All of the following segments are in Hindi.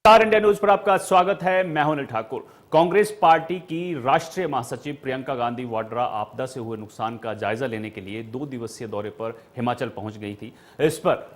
स्टार इंडिया न्यूज पर आपका स्वागत है। मैं हूं अनिल ठाकुर। कांग्रेस पार्टी की राष्ट्रीय महासचिव प्रियंका गांधी वाड्रा आपदा से हुए नुकसान का जायजा लेने के लिए 2 दिवसीय दौरे पर हिमाचल पहुंच गई थी। इस पर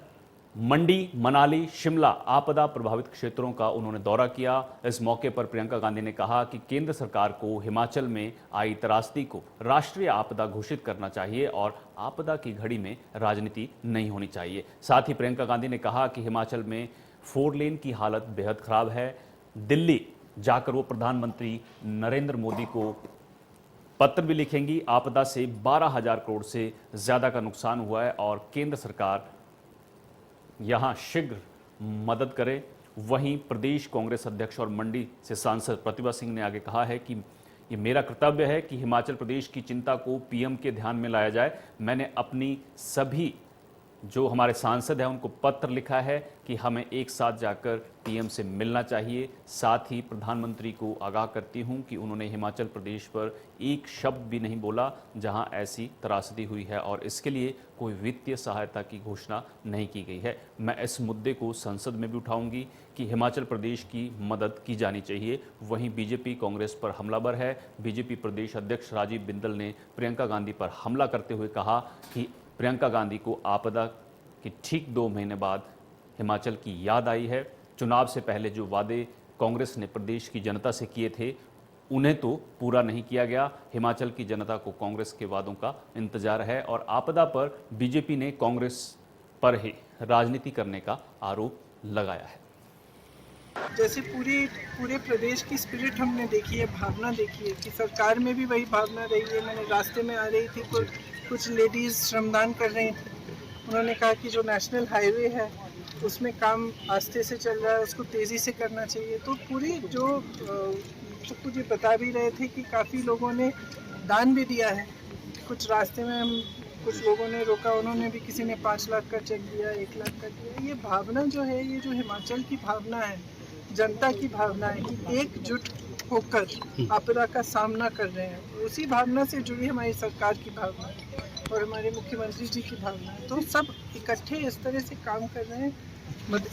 मंडी, मनाली, शिमला आपदा प्रभावित क्षेत्रों का उन्होंने दौरा किया। इस मौके पर प्रियंका गांधी ने कहा कि केंद्र सरकार को हिमाचल में आई त्रासदी को राष्ट्रीय आपदा घोषित करना चाहिए और आपदा की घड़ी में राजनीति नहीं होनी चाहिए। साथ ही प्रियंका गांधी ने कहा कि हिमाचल में 4 लेन की हालत बेहद खराब है। दिल्ली जाकर वो प्रधानमंत्री नरेंद्र मोदी को पत्र भी लिखेंगी। आपदा से 12,000 करोड़ से ज्यादा का नुकसान हुआ है और केंद्र सरकार यहां शीघ्र मदद करे। वहीं प्रदेश कांग्रेस अध्यक्ष और मंडी से सांसद प्रतिभा सिंह ने आगे कहा है कि ये मेरा कर्तव्य है कि हिमाचल प्रदेश की चिंता को पीएम के ध्यान में लाया जाए। मैंने अपनी सभी जो हमारे सांसद हैं उनको पत्र लिखा है कि हमें एक साथ जाकर पीएम से मिलना चाहिए। साथ ही प्रधानमंत्री को आगाह करती हूं कि उन्होंने हिमाचल प्रदेश पर एक शब्द भी नहीं बोला जहां ऐसी त्रासदी हुई है और इसके लिए कोई वित्तीय सहायता की घोषणा नहीं की गई है। मैं इस मुद्दे को संसद में भी उठाऊंगी कि हिमाचल प्रदेश की मदद की जानी चाहिए। वहीं बीजेपी कांग्रेस पर हमलावर है। बीजेपी प्रदेश अध्यक्ष राजीव बिंदल ने प्रियंका गांधी पर हमला करते हुए कहा कि प्रियंका गांधी को आपदा के ठीक 2 महीने बाद हिमाचल की याद आई है। चुनाव से पहले जो वादे कांग्रेस ने प्रदेश की जनता से किए थे उन्हें तो पूरा नहीं किया गया। हिमाचल की जनता को कांग्रेस के वादों का इंतजार है और आपदा पर बीजेपी ने कांग्रेस पर ही राजनीति करने का आरोप लगाया है। जैसे पूरे प्रदेश की स्पिरिट हमने देखी है, भावना देखी है कि सरकार में भी वही भावना रही है। मैंने रास्ते में आ रही थी, कुछ लेडीज़ श्रमदान कर रही थी। उन्होंने कहा कि जो नेशनल हाईवे है उसमें काम आस्ते से चल रहा है, उसको तेज़ी से करना चाहिए। तो पूरी जो सब कुछ ये बता भी रहे थे कि काफ़ी लोगों ने दान भी दिया है। कुछ रास्ते में हम कुछ लोगों ने रोका, उन्होंने भी, किसी ने 5 लाख का चेक दिया, 1 लाख का दिया। ये भावना जो है, ये जो हिमाचल की भावना है, जनता की भावना है कि एकजुट होकर आपदा का सामना कर रहे हैं, उसी भावना से जुड़ी हमारी सरकार की भावना है और हमारे मुख्यमंत्री जी की भावना है। तो सब इकट्ठे इस तरह से काम कर रहे हैं,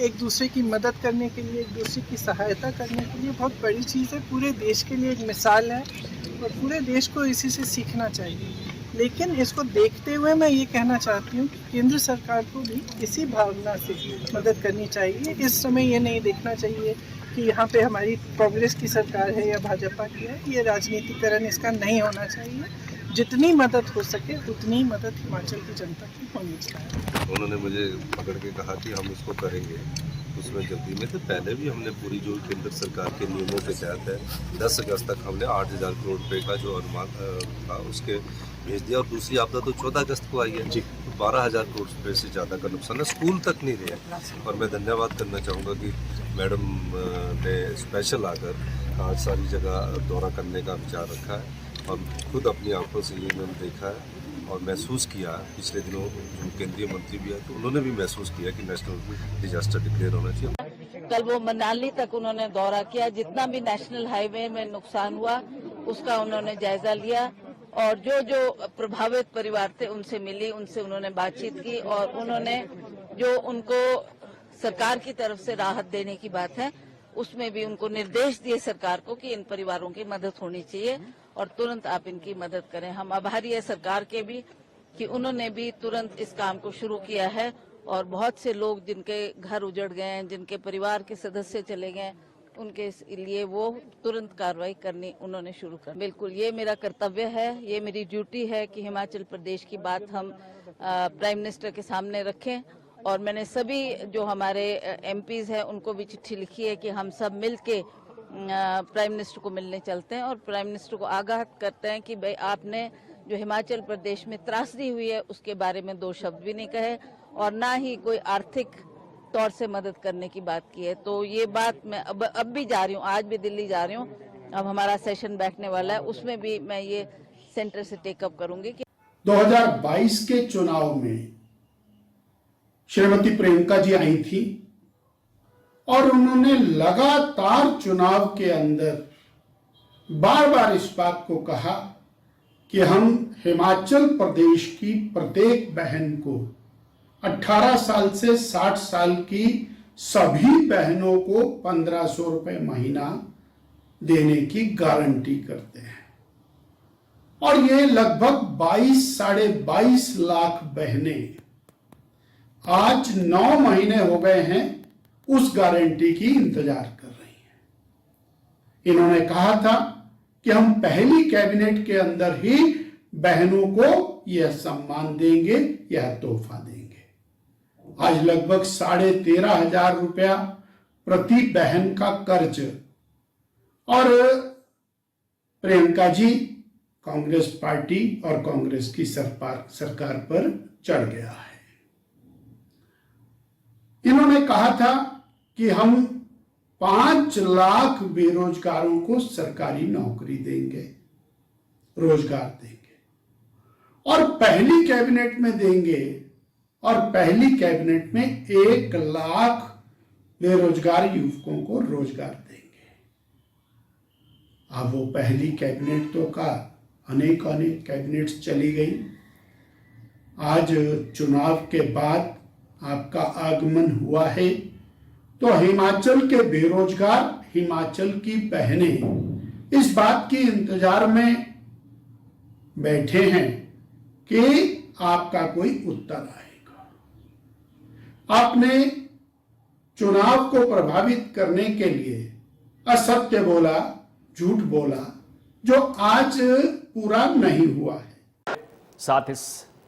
एक दूसरे की मदद करने के लिए, एक दूसरे की सहायता करने के लिए। बहुत बड़ी चीज़ है, पूरे देश के लिए एक मिसाल है और पूरे देश को इसी से सीखना चाहिए। लेकिन इसको देखते हुए मैं ये कहना चाहती हूँ कि केंद्र सरकार को भी इसी भावना से मदद करनी चाहिए। इस समय ये नहीं देखना चाहिए कि यहाँ पे हमारी कांग्रेस की सरकार है या भाजपा की है। ये राजनीतिकरण इसका नहीं होना चाहिए। जितनी मदद हो सके उतनी मदद हिमाचल की जनता की होनी चाहिए। उन्होंने मुझे पकड़ के कहा कि हम इसको करेंगे, उसमें जल्दी में। तो पहले भी हमने पूरी जो केंद्र सरकार के नियमों के तहत है 10 अगस्त तक हमने 8,000 करोड़ रुपए का जो अनुमान था उसके भेज दिया। और दूसरी आपदा तो 14 अगस्त को आई है जी, तो 12,000 करोड़ रुपये से ज़्यादा का नुकसान है, स्कूल तक नहीं रहा। और मैं धन्यवाद करना चाहूँगा कि मैडम ने स्पेशल आकर आज सारी जगह दौरा करने का विचार रखा है और खुद अपनी आंखों से ये मैंने देखा है और महसूस किया। पिछले दिनों जो केंद्रीय मंत्री भी है तो उन्होंने भी महसूस किया कि नेशनल डिजास्टर डिक्लेयर होना चाहिए। कल वो मनाली तक उन्होंने दौरा किया, जितना भी नेशनल हाईवे में नुकसान हुआ उसका उन्होंने जायजा लिया और जो प्रभावित परिवार थे उनसे मिली, उनसे उन्होंने बातचीत की और उन्होंने जो उनको सरकार की तरफ से राहत देने की बात है उसमें भी उनको निर्देश दिए सरकार को कि इन परिवारों की मदद होनी चाहिए और तुरंत आप इनकी मदद करें। हम आभारी है सरकार के भी कि उन्होंने भी तुरंत इस काम को शुरू किया है और बहुत से लोग जिनके घर उजड़ गए हैं, जिनके परिवार के सदस्य चले गए, उनके लिए वो तुरंत कार्रवाई करनी उन्होंने शुरू कर। बिल्कुल ये मेरा कर्तव्य है, ये मेरी ड्यूटी है कि हिमाचल प्रदेश की बात हम प्राइम मिनिस्टर के सामने रखें और मैंने सभी जो हमारे एमपीज हैं उनको भी चिट्ठी लिखी है कि हम सब मिल के प्राइम मिनिस्टर को मिलने चलते हैं और प्राइम मिनिस्टर को आगाह करते हैं कि भाई आपने जो हिमाचल प्रदेश में त्रासदी हुई है उसके बारे में 2 शब्द भी नहीं कहे और ना ही कोई आर्थिक तौर से मदद करने की बात की है। तो ये बात मैं अब भी जा रही हूँ, आज भी दिल्ली जा रही हूँ, अब हमारा सेशन बैठने वाला है, उसमें भी मैं ये सेंटर से टेकअप करूंगी कि 2022 के चुनाव में श्रीमती प्रियंका जी आई थी और उन्होंने लगातार चुनाव के अंदर बार बार इस बात को कहा कि हम हिमाचल प्रदेश की प्रत्येक बहन को 18 साल से 60 साल की सभी बहनों को 1500 रुपए महीना देने की गारंटी करते हैं। और ये लगभग 22-22.5 लाख बहनें आज 9 महीने हो गए हैं उस गारंटी की इंतजार कर रही हैं। इन्होंने कहा था कि हम पहली कैबिनेट के अंदर ही बहनों को यह सम्मान देंगे, यह तोहफा देंगे। आज लगभग 13,500 रुपया प्रति बहन का कर्ज, और प्रियंका जी कांग्रेस पार्टी और कांग्रेस की सरकार पर चढ़ गया है। इन्होंने कहा था कि हम 5 लाख बेरोजगारों को सरकारी नौकरी देंगे, रोजगार देंगे, और पहली कैबिनेट में देंगे, और पहली कैबिनेट में 1 लाख बेरोजगार युवकों को रोजगार देंगे। अब वो पहली कैबिनेट तो का अनेक कैबिनेट्स चली गई। आज चुनाव के बाद आपका आगमन हुआ है, तो हिमाचल के बेरोजगार, हिमाचल की बहनें इस बात की इंतजार में बैठे हैं कि आपका कोई उत्तर आएगा। आपने चुनाव को प्रभावित करने के लिए असत्य बोला, झूठ बोला, जो आज पूरा नहीं हुआ है। साथ इस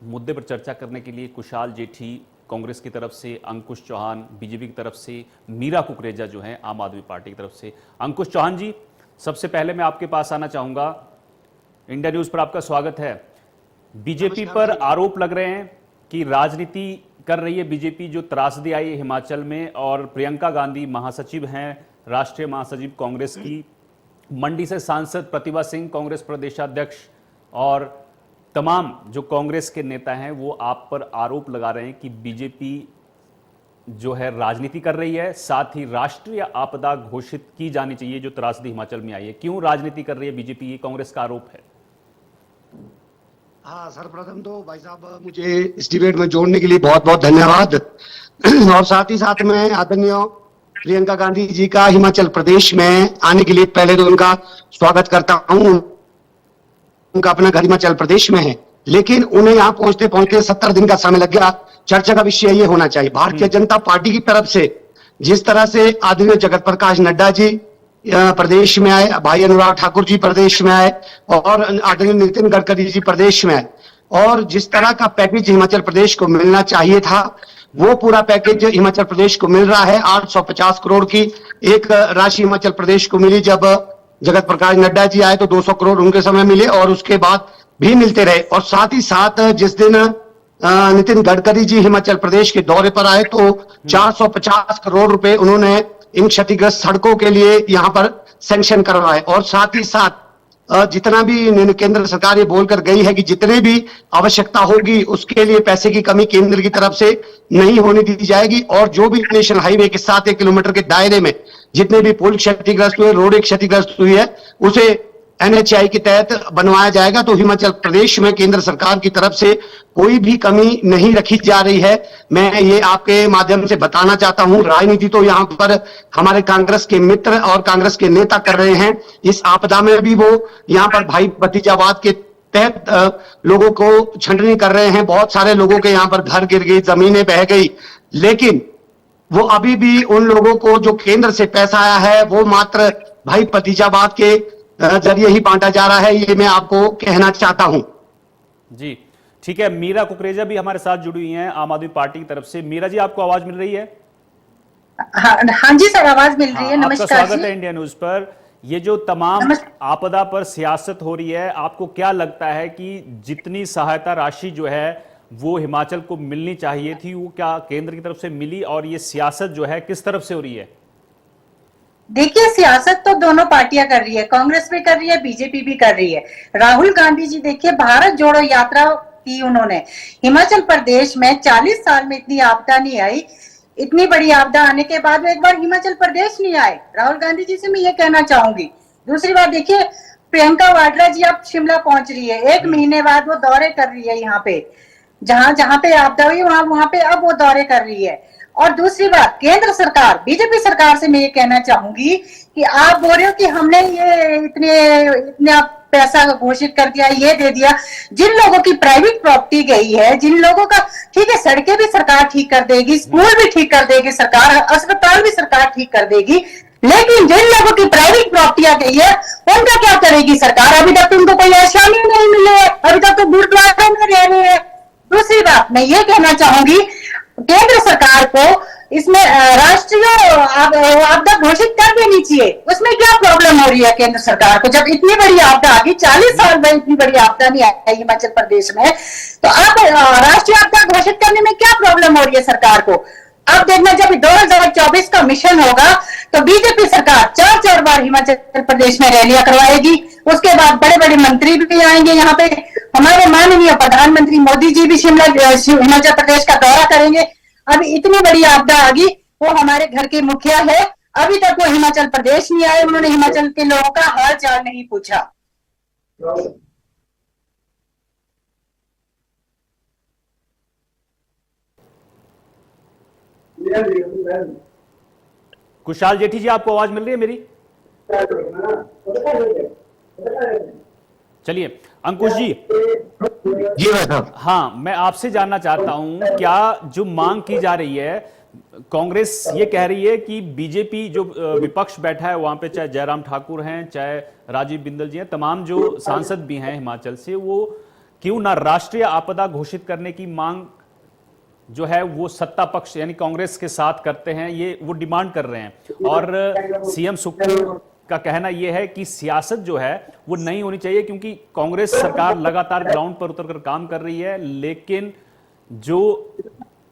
मुद्दे पर चर्चा करने के लिए कुशाल जेठी कांग्रेस की तरफ से, अंकुश चौहान बीजेपी की तरफ से, मीरा कुकरेजा जो है आम आदमी पार्टी की तरफ से। अंकुश चौहान जी, सबसे पहले मैं आपके पास आना चाहूंगा। इंडिया न्यूज पर आपका स्वागत है। बीजेपी पर आरोप लग रहे हैं कि राजनीति कर रही है बीजेपी, जो त्रासदी आई है हिमाचल में, और प्रियंका गांधी महासचिव हैं, राष्ट्रीय महासचिव कांग्रेस की। मंडी से सांसद प्रतिभा सिंह कांग्रेस प्रदेशाध्यक्ष और तमाम जो कांग्रेस के नेता हैं वो आप पर आरोप लगा रहे हैं कि बीजेपी जो है राजनीति कर रही है, साथ ही राष्ट्रीय आपदा घोषित की जानी चाहिए जो त्रासदी हिमाचल में आई है। क्यों राजनीति कर रही है बीजेपी, ये कांग्रेस का आरोप है। हाँ, सर्वप्रथम तो भाई साहब मुझे इस डिबेट में जोड़ने के लिए बहुत बहुत धन्यवाद। और साथ ही साथ में आदरणीय प्रियंका गांधी जी का हिमाचल प्रदेश में आने के लिए पहले तो उनका स्वागत करता हूं। उनका अपना घर हिमाचल प्रदेश में है, लेकिन उन्हें यहाँ पहुंचते पहुंचते 70 दिन का समय लग गया। चर्चा का विषय ये होना चाहिए, भारतीय जनता पार्टी की तरफ से जिस तरह से आदरणीय जगत प्रकाश नड्डा जी प्रदेश में आए, भाई अनुराग ठाकुर जी प्रदेश में आए, और आदरणीय नितिन गडकरी जी प्रदेश में आए, और जिस तरह का पैकेज हिमाचल प्रदेश को मिलना चाहिए था वो पूरा पैकेज हिमाचल प्रदेश को मिल रहा है। 850 करोड़ की एक राशि हिमाचल प्रदेश को मिली। जब जगत प्रकाश नड्डा जी आए तो 200 करोड़ उनके समय मिले, और उसके बाद भी मिलते रहे। और साथ ही साथ जिस दिन नितिन गडकरी जी हिमाचल प्रदेश के दौरे पर आए तो 450 करोड़ रुपए उन्होंने इन क्षतिग्रस्त सड़कों के लिए यहां पर सैंक्शन करवाए। और साथ ही साथ जितना भी केंद्र सरकार ये बोलकर गई है कि जितने भी आवश्यकता होगी उसके लिए पैसे की कमी केंद्र की तरफ से नहीं होने दी जाएगी। और जो भी नेशनल हाईवे के 7 किलोमीटर के दायरे में जितने भी पुल क्षतिग्रस्त हुए, रोड क्षतिग्रस्त हुई है, उसे NHAI के तहत बनवाया जाएगा। तो हिमाचल प्रदेश में केंद्र सरकार की तरफ से कोई भी कमी नहीं रखी जा रही है। मैं ये आपके माध्यम से बताना चाहता हूं, राजनीति तो यहाँ पर हमारे कांग्रेस के मित्र और कांग्रेस के नेता कर रहे हैं। इस आपदा में भी वो यहाँ पर भाई भतीजावाद के तहत लोगों को छंटनी कर रहे हैं। बहुत सारे लोगों के यहाँ पर घर गिर गई, जमीनें बह गई, लेकिन वो अभी भी उन लोगों को जो केंद्र से पैसा आया है वो मात्र भाई भतीजावाद के जरिए ही बांटा जा रहा है। ये मैं आपको कहना चाहता हूं। जी ठीक है। मीरा कुकरेजा भी हमारे साथ जुड़ी हुई हैं आम आदमी पार्टी की तरफ से। मीरा जी, आपको आवाज मिल रही है? हाँ जी सर, आवाज मिल रही है। नमस्कार, आपका स्वागत है इंडिया न्यूज पर। ये जो तमाम आपदा पर सियासत हो रही है, आपको क्या लगता है कि जितनी सहायता राशि जो है वो हिमाचल को मिलनी चाहिए थी, वो क्या केंद्र की तरफ से मिली, और ये सियासत जो है किस तरफ से हो रही है? देखिए, सियासत तो दोनों पार्टियां कर रही है, कांग्रेस भी कर रही है, बीजेपी भी कर रही है। राहुल गांधी जी देखिए, भारत जोड़ो यात्रा की उन्होंने। हिमाचल प्रदेश में 40 साल में इतनी आपदा नहीं आई। इतनी बड़ी आपदा आने के बाद एक बार हिमाचल प्रदेश नहीं आए। राहुल गांधी जी से मैं ये कहना चाहूंगी। दूसरी बात देखिए, प्रियंका वाड्रा जी अब शिमला पहुंच रही है। 1 महीने बाद वो दौरे कर रही है यहाँ पे, जहां जहां पे आपदा हुई वहां पे अब वो दौरे कर रही है। और दूसरी बात, केंद्र सरकार, बीजेपी सरकार से मैं ये कहना चाहूंगी कि आप बोल रहे हो कि हमने ये इतना पैसा घोषित कर दिया, ये दे दिया। जिन लोगों की प्राइवेट प्रॉपर्टी गई है, जिन लोगों का, ठीक है, सड़कें भी सरकार ठीक कर देगी, स्कूल भी ठीक कर देगी सरकार, अस्पताल भी सरकार ठीक कर देगी, लेकिन जिन लोगों की प्राइवेट प्रॉपर्टियां गई है उनका क्या करेगी सरकार? अभी तक तो उनको कोई आसानी नहीं मिली है, अभी तक तो गुरुद्वारों में रह रहे हैं। दूसरी बात मैं ये कहना चाहूंगी, केंद्र सरकार को इसमें राष्ट्रीय आपदा घोषित कर देनी चाहिए। उसमें क्या प्रॉब्लम हो रही है केंद्र सरकार को? जब इतनी बड़ी आपदा आ गई, 40 साल में इतनी बड़ी आपदा नहीं आई हिमाचल प्रदेश में, तो अब राष्ट्रीय आपदा घोषित करने में क्या प्रॉब्लम हो रही है सरकार को? अब देखना, जब 2024 का मिशन होगा तो बीजेपी सरकार 4 बार हिमाचल प्रदेश में रैलियां करवाएगी। उसके बाद बड़े बड़े मंत्री भी आएंगे यहाँ पे, हमारे माननीय प्रधानमंत्री मोदी जी भी हिमाचल प्रदेश का दौरा करेंगे। अभी इतनी बड़ी आपदा आ गई, वो हमारे घर के मुखिया है, अभी तक वो हिमाचल प्रदेश नहीं आए, उन्होंने हिमाचल के लोगों का हाल चाल नहीं पूछा। कुशाल जेठी जी, आपको आवाज मिल रही है मेरी? चलिए अंकुश जी। जी भाई साहब। हाँ, मैं आपसे जानना चाहता हूं, क्या जो मांग की जा रही है, कांग्रेस ये कह रही है कि बीजेपी जो विपक्ष बैठा है वहां पे, चाहे जयराम ठाकुर हैं, चाहे राजीव बिंदल जी हैं, तमाम जो सांसद भी हैं हिमाचल से, वो क्यों ना राष्ट्रीय आपदा घोषित करने की मांग जो है वो सत्ता पक्ष यानी कांग्रेस के साथ करते हैं, ये वो डिमांड कर रहे हैं। और सीएम सुखबीर का कहना यह है कि सियासत जो है वो नहीं होनी चाहिए, क्योंकि कांग्रेस सरकार लगातार ग्राउंड पर उतरकर काम कर रही है, लेकिन जो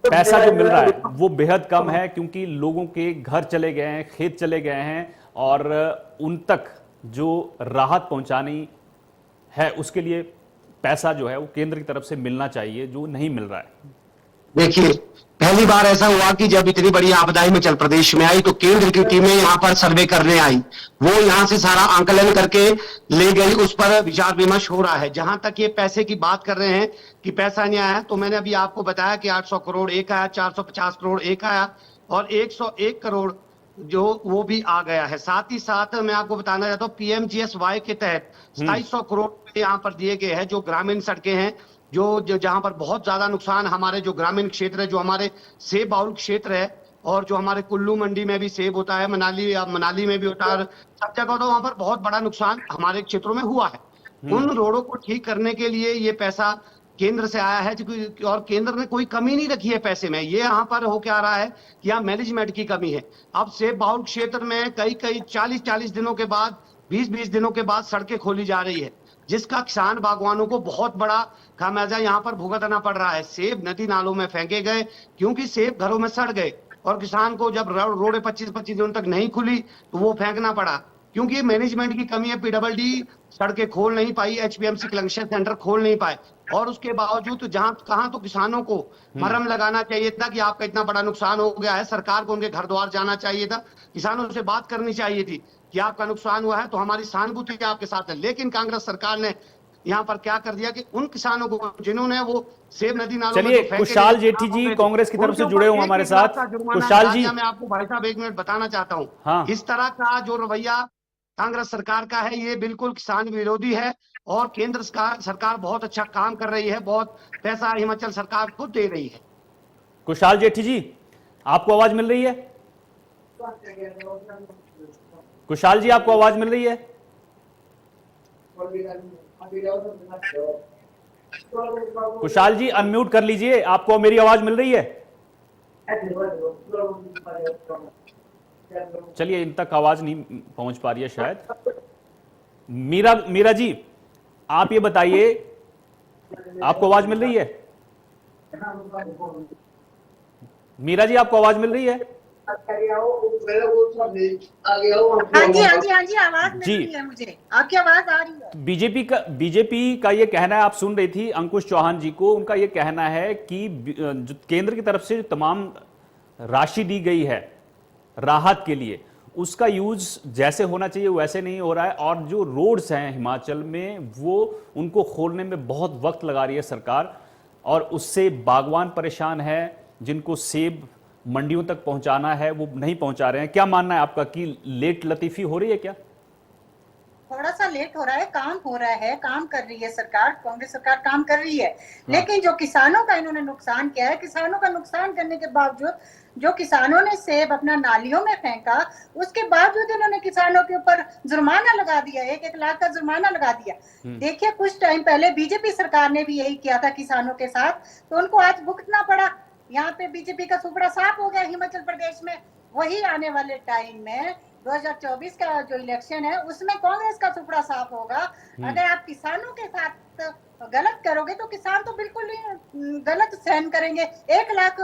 पैसा जो मिल रहा है वो बेहद कम है, क्योंकि लोगों के घर चले गए हैं, खेत चले गए हैं, और उन तक जो राहत पहुंचानी है उसके लिए पैसा जो है वो केंद्र की तरफ से मिलना चाहिए, जो नहीं मिल रहा है। देखिए, पहली बार ऐसा हुआ कि जब इतनी बड़ी आपदा हिमाचल प्रदेश में आई तो केंद्र की टीमें यहाँ पर सर्वे करने आई, वो यहाँ से सारा आंकलन करके ले गई, उस पर विचार विमर्श हो रहा है। जहां तक ये पैसे की बात कर रहे हैं कि पैसा नहीं आया, तो मैंने अभी आपको बताया कि 800 करोड़ एक आया, 450 करोड़ एक आया, और 101 करोड़ जो वो भी आ गया है। साथ ही साथ मैं आपको बताना चाहता हूँ, PMGSY के तहत 2700 करोड़ यहाँ पर दिए गए हैं, जो ग्रामीण सड़कें हैं, जो जहां पर बहुत ज्यादा नुकसान, हमारे जो ग्रामीण क्षेत्र है, जो हमारे सेब बाउल क्षेत्र है, और जो हमारे कुल्लू मंडी में भी सेब होता है, मनाली में भी होता है, सब जगह तो वहां पर बहुत बड़ा नुकसान हमारे क्षेत्रों में हुआ है। उन रोडों को ठीक करने के लिए ये पैसा केंद्र से आया है, और केंद्र ने कोई कमी नहीं रखी है पैसे में। ये यहाँ पर हो क्या रहा है कि यहाँ मैनेजमेंट की कमी है। अब सेब बाउल क्षेत्र में कई 40 दिनों के बाद, 20 दिनों के बाद सड़कें खोली जा रही है, जिसका किसान बागवानों को बहुत बड़ा खामियाजा यहाँ पर भुगतना पड़ रहा है। सेब नदी नालों में फेंके गए क्योंकि सेब घरों में सड़ गए, और किसान को जब रोडें 25 दिनों तक नहीं खुली तो वो फेंकना पड़ा, क्योंकि मैनेजमेंट की कमी है। PWD सड़कें खोल नहीं पाई, HPMC कलेक्शन सेंटर खोल नहीं पाए, और उसके बावजूद तो कहाँ तो किसानों को मरहम लगाना चाहिए था कि आपका इतना बड़ा नुकसान हो गया है, सरकार को उनके घर द्वार जाना चाहिए था, किसानों से बात करनी चाहिए थी कि आपका नुकसान हुआ है तो हमारी सहानुभूति आपके साथ है। लेकिन कांग्रेस सरकार ने यहाँ पर क्या कर दिया कि उन किसानों को जिन्होंने वो सेब नदी नालों चलिए, कुशाल जेठी जी कांग्रेस की तरफ से जुड़े हुए हमारे साथ। कुशाल जी, मैं आपको भाई साहब 1 मिनट बताना चाहता हूँ। हाँ। इस तरह का जो रवैया कांग्रेस सरकार का है, ये बिल्कुल किसान विरोधी है, और केंद्र सरकार बहुत अच्छा काम कर रही है, बहुत पैसा हिमाचल सरकार खुद दे रही है। कुशाल जेठी जी, आपको आवाज मिल रही है? कुशाल जी, आपको आवाज मिल रही है? कुशाल जी, अनम्यूट कर लीजिए, आपको मेरी आवाज मिल रही है? चलिए, इन तक आवाज नहीं पहुंच पा रही है शायद। मीरा जी, आप ये बताइए, आपको आवाज मिल रही है? मीरा जी, आपको आवाज मिल रही है? हाँ जी, आवाज मिल रही है मुझे, आपकी आवाज आ रही है। बीजेपी का ये कहना है, आप सुन रही थी अंकुश चौहान जी को, उनका ये कहना है कि जो केंद्र की तरफ से तमाम राशि दी गई है राहत के लिए, उसका यूज जैसे होना चाहिए वैसे नहीं हो रहा है, और जो रोड्स हैं हिमाचल में वो उनको खोलने में बहुत वक्त लगा रही है सरकार, और उससे बागवान परेशान है, जिनको सेब मंडियों तक पहुंचाना है वो नहीं पहुंचा रहे हैं। क्या मानना है आपका कि लेट लतीफी हो रही है क्या? थोड़ा सा लेट हो रहा है, काम हो रहा है, काम कर रही है सरकार, कांग्रेस सरकार काम कर रही है। लेकिन जो किसानों का इन्होंने नुकसान किया है, किसानों का नुकसान करने के बावजूद जो किसानों ने सेब अपना नालियों में फेंका, उसके बावजूद इन्होंने किसानों के ऊपर जुर्माना लगा दिया, 1-1 लाख का जुर्माना लगा दिया। देखिए कुछ टाइम पहले बीजेपी सरकार ने भी यही किया था किसानों के साथ, तो उनको आज भुगतना पड़ा। यहाँ पे बीजेपी का सुपड़ा साफ हो गया हिमाचल प्रदेश में। वही आने वाले टाइम में 2024 का जो इलेक्शन है उसमें कांग्रेस का सुपड़ा साफ होगा। अगर आप किसानों के साथ गलत करोगे तो किसान तो बिल्कुल ही गलत सहन करेंगे। 1 लाख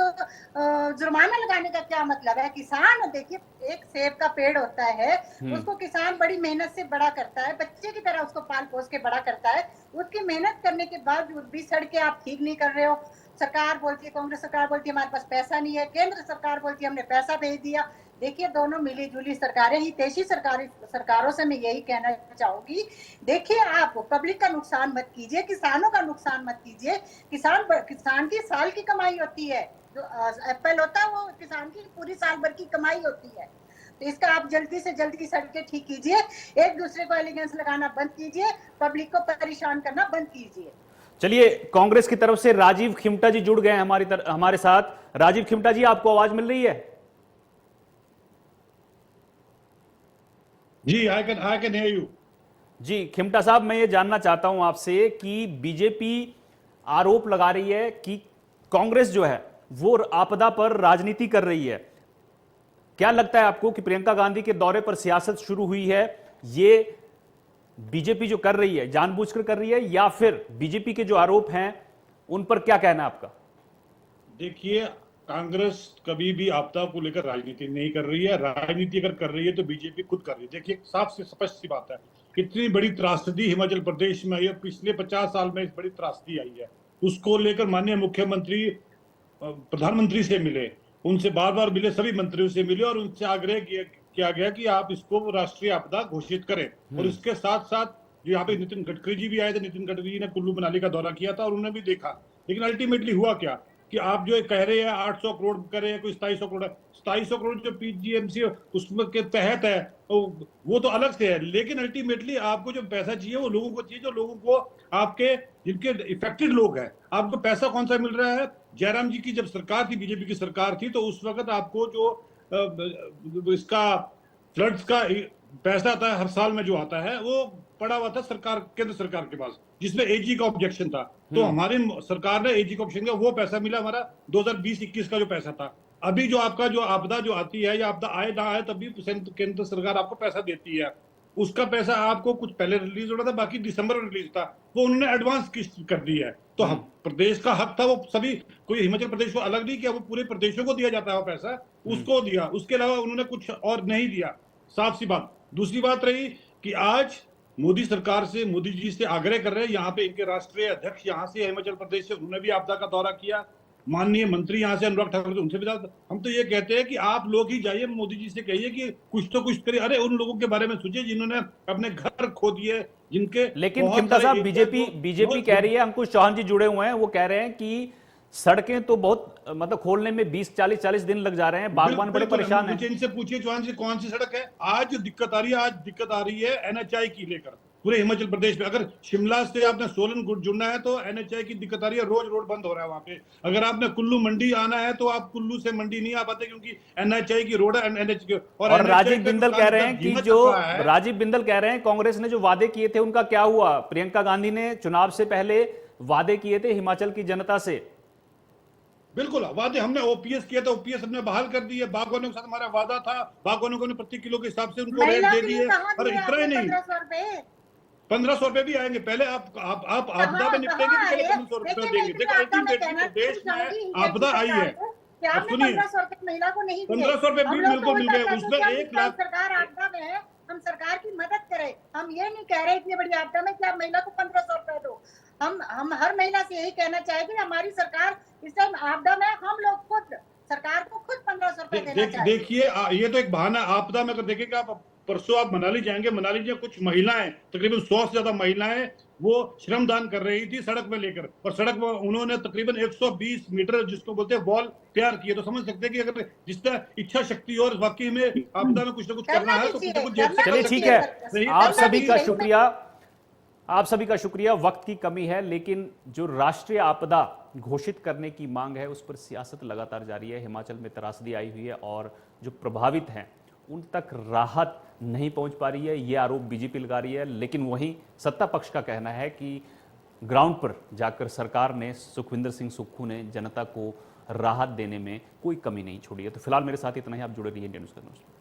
जुर्माना लगाने का क्या मतलब है? किसान देखिए, एक सेब का पेड़ होता है, उसको किसान बड़ी मेहनत से बड़ा करता है, बच्चे की तरह उसको पाल पोस के बड़ा करता है। उसकी मेहनत करने के बावजूद भी सड़कें आप ठीक नहीं कर रहे हो। सरकार बोलती है, कांग्रेस सरकार बोलती है हमारे पास पैसा नहीं है, केंद्र सरकार बोलती है हमने पैसा भेज दिया। देखिए दोनों मिली जुली सरकारें, हितैषी सरकारों से मैं यही कहना चाहूंगी, देखिए आप पब्लिक का नुकसान मत कीजिए, किसानों का नुकसान मत कीजिए। किसान की साल की कमाई होती है, जो एप्पल होता है वो किसान की पूरी साल भर की कमाई होती है। तो इसका आप जल्दी से जल्दी की सड़कें ठीक कीजिए, एक दूसरे को एलिगेंस लगाना बंद कीजिए, पब्लिक को परेशान करना बंद कीजिए। चलिए, कांग्रेस की तरफ से राजीव खिमटा जी जुड़ गए हैं हमारे साथ। राजीव खिमटा जी, आपको आवाज मिल रही है? जी, आई कैन हियर यू। जी खिमटा साहब, मैं ये जानना चाहता हूं आपसे कि बीजेपी आरोप लगा रही है कि कांग्रेस जो है वो आपदा पर राजनीति कर रही है। क्या लगता है आपको कि प्रियंका गांधी के दौरे पर सियासत शुरू हुई है? ये बीजेपी जो कर रही है जानबूझकर कर रही है, या फिर बीजेपी के जो आरोप हैं उन पर क्या कहना है आपका? देखिए, कांग्रेस कभी भी आपदा को लेकर राजनीति नहीं कर रही है। राजनीति अगर कर रही है तो बीजेपी खुद कर रही है। देखिए, साफ से स्पष्ट सी बात है, इतनी बड़ी त्रासदी हिमाचल प्रदेश में आई है, पिछले 50 साल में इस बड़ी त्रासदी आई है। उसको लेकर माननीय मुख्यमंत्री प्रधानमंत्री से मिले, उनसे बार बार मिले, सभी मंत्रियों से मिले और उनसे आग्रह किया गया कि आप इसको राष्ट्रीय आपदा घोषित करें। और इसके साथ साथ जो यहाँ पे नितिन गडकरी जी भी आए थे, नितिन गडकरी जी ने कुल्लू मनाली का दौरा किया था और उन्होंने भी देखा। लेकिन अल्टीमेटली हुआ क्या कि आप जो कह रहे हैं 800 करोड़ करे हैं, कोई 2700 करोड़ है, 2700 करोड़ जो पीजीएमसी उसमें के तहत है तो वो तो अलग से है। लेकिन अल्टीमेटली आपको जो पैसा चाहिए वो लोगों को चाहिए, जो लोगों को आपके जिनके इफेक्टेड लोग हैं। आपको पैसा कौन सा मिल रहा है? जयराम जी की जब सरकार थी, बीजेपी की सरकार थी, तो उस वक्त आपको जो इसका फ्लड्स का पैसा आता है हर साल में जो आता है वो पड़ा हुआ था सरकार, केंद्र सरकार के पास, जिसमें एजी का ऑब्जेक्शन था। तो हमारी सरकार ने एजी का ऑब्जेक्शन किया, वो पैसा मिला हमारा 2020-21 का जो पैसा था। अभी जो आपका जो आपदा जो आती है या आपदा आए ना आए तभी केंद्र सरकार आपको पैसा देती है। उसका पैसा आपको कुछ पहले रिलीज हो रहा था, बाकी दिसंबर में रिलीज था, वो उन्होंने एडवांस किस्त कर दी है। तो हम प्रदेश का हक था, वो सभी, कोई हिमाचल प्रदेश को अलग नहीं किया, वो पूरे प्रदेशों को दिया जाता है वो पैसा, उसको दिया। उसके अलावा उन्होंने कुछ और नहीं दिया, साफ सी बात। दूसरी बात रही कि आज मोदी सरकार से, मोदी जी से आग्रह कर रहे हैं, यहाँ पे इनके राष्ट्रीय अध्यक्ष यहाँ से हिमाचल प्रदेश से, उन्होंने भी आपदा का दौरा किया, माननीय मंत्री यहाँ से अनुराग ठाकुर, उनसे भी हम तो ये कहते हैं कि आप लोग ही जाइए, मोदी जी से कहिए कि कुछ तो कुछ करिए। अरे उन लोगों के बारे में सोचिए जिन्होंने अपने घर खो दिए, जिनके। लेकिन खिमटा साहब, बीजेपी कह रही है, अंकुश चौहान जी जुड़े हुए हैं, वो कह रहे हैं कि सड़कें तो बहुत मतलब खोलने में 20-40 दिन लग जा रहे हैं, बागबान बड़े परेशान हैं। इनसे पूछिए चौहान जी, कौन सी सड़क है आज दिक्कत आ रही है? आज दिक्कत आ रही है एनएचआई की लेकर पूरे हिमाचल प्रदेश में। अगर शिमला से आपने सोलन जुड़ना है तो एनएचआई की दिक्कत आ रही है, रोज रोड बंद हो रहा है वहां पे। अगर आपने कुल्लू मंडी आना है तो आप कुल्लू से मंडी नहीं आ पाते क्योंकि एनएचआई की रोड है, एनएच। और राजीव बिंदल कह रहे हैं कि राजीव बिंदल कह रहे हैं कांग्रेस ने जो वादे किए थे उनका क्या हुआ? प्रियंका गांधी ने चुनाव से पहले वादे किए थे हिमाचल की जनता से। बिल्कुल वादे हमने ओपीएस किया था, ओपीएस हमने बहाल कर दी है। बागवानों के साथ हमारा वादा था, बागवानों को प्रति किलो के हिसाब से उनको रेट दे दी है। और इतना ही नहीं, 1500 रुपए भी आएंगे। पहले आप आपदा में निपटेंगे तो पहले 1500 रुपए देंगे। देखो अल्टीमेटली देश में आपदा आई है, अब सुनिए, 1500 रुपए बिल्कुल मिल गए, उसमें 1 लाख। सरकार आपदा में है, हम सरकार की मदद करें। हम ये नहीं कह रहे इतनी बड़ी आपदा में कि आप महिला को 1500 रुपए दो। हम हर महिला से यही कहना चाहेंगे, हमारी सरकार इस टाइम आपदा में हम लोग खुद सरकार को खुद 1500 रुपए देना चाहिए। देखिए ये तो एक बहाना है। आपदा में अगर देखेंगे आप, परसों आप मनाली जाएंगे, मनाली में कुछ महिलाएं, तकरीबन 100 से ज्यादा महिलाएं, वो श्रमदान कर रही थी सड़क में लेकर, और सड़क में उन्होंने तकरीबन 120 मीटर जिसको बोलते हैं वॉल तैयार किए। तो समझ सकते हैं कि अगर जिस तरह इच्छा शक्ति और वाकई में आपदा में कुछ ना कुछ करना है तो कुछ ना कुछ जेब से चलिए कर ठीक सकते है, हैं। सही आप बात है। सभी का शुक्रिया, आप सभी का शुक्रिया। वक्त की कमी है, लेकिन जो राष्ट्रीय आपदा घोषित करने की मांग है उस पर सियासत लगातार जारी है। हिमाचल में त्रासदी आई हुई है और जो प्रभावित हैं उन तक राहत नहीं पहुंच पा रही है, ये आरोप बीजेपी लगा रही है। लेकिन वहीं सत्ता पक्ष का कहना है कि ग्राउंड पर जाकर सरकार ने, सुखविंदर सिंह सुक्खू ने जनता को राहत देने में कोई कमी नहीं छोड़ी है। तो फिलहाल मेरे साथ इतना ही, आप जुड़े रहिए इंडियन न्यूज़।